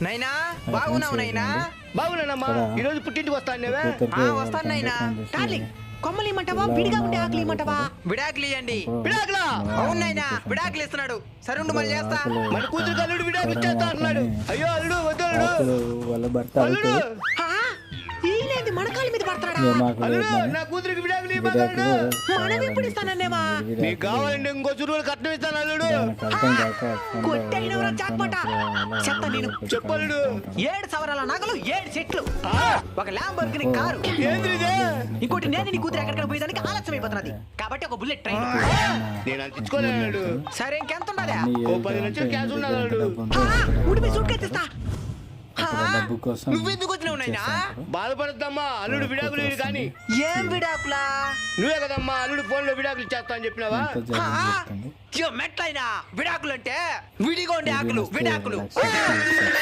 నైనా బాగున్నావు నైనా? బాగున్నానమ్మా. ఈ రోజు పుట్టింటికి వస్తాను. వస్తాను నైనా. డార్లింగ్, కొమ్మలు ఇమ్మంటావా విడిగా ఉండే ఆకులు ఇమ్మంటావా? విడాకులు ఇవ్వండి. విడాకులా? అవును నైనా, విడాకులు ఇస్తున్నాడు. సరే ఉండు, మళ్ళీ చేస్తా. మన కూతురు అల్లుడు విడాకులు ఇచ్చేస్తా అంటున్నాడు. అయ్యో అల్లుడు వద్దు అల్లుడు. వాళ్ళ భర్త అల్లుడు ఈయనేంది మన కాళ్ళ మీద పడతాడా? అల్లుడు నా కూతురికి విడాకులు ఇవ్వగలడు. మనం ఎప్పుడు ఇస్తానన్నేమా? నీకు కావాలంటే ఇంకో చురువులు కట్నం ఇస్తాను అల్లుడు. కొట్టైనవరా జాక్పాట. చెప్తా నేను. చెప్పల్లుడు. 7 సవరాల నగలు, 7 సెట్లు, ఒక ల్యాంబోర్గిని కారు. ఏంది ఇదే? ఇంకోటి నేను నీ కూతురు ఎక్కడికి పోయేదానికి ఆలస్యం అయిపోతున్నది కాబట్టి ఒక బుల్లెట్ ట్రైన్. నేను అంతించుకోలేడు. సరే ఇంకెంత ఉండాలి? ఓ 10 లక్షలు క్యాష్ ఉన్నది అల్లుడు. ఉడిపి సూట్ కేసిస్తా. డబ్బు కోసం నువ్వెందుకు వచ్చినావు నైనా? బాధపడద్దమ్మా, అల్లుడు విడాకులు ఇవ్వు కానీ. ఏం విడాకులా? నువ్వే కదమ్మా అల్లుడు ఫోన్ లో విడాకులు ఇచ్చేస్తా అని చెప్పినావా? మెట్లైనా విడాకులు అంటే విడిగా ఉండే ఆకులు విడాకులు.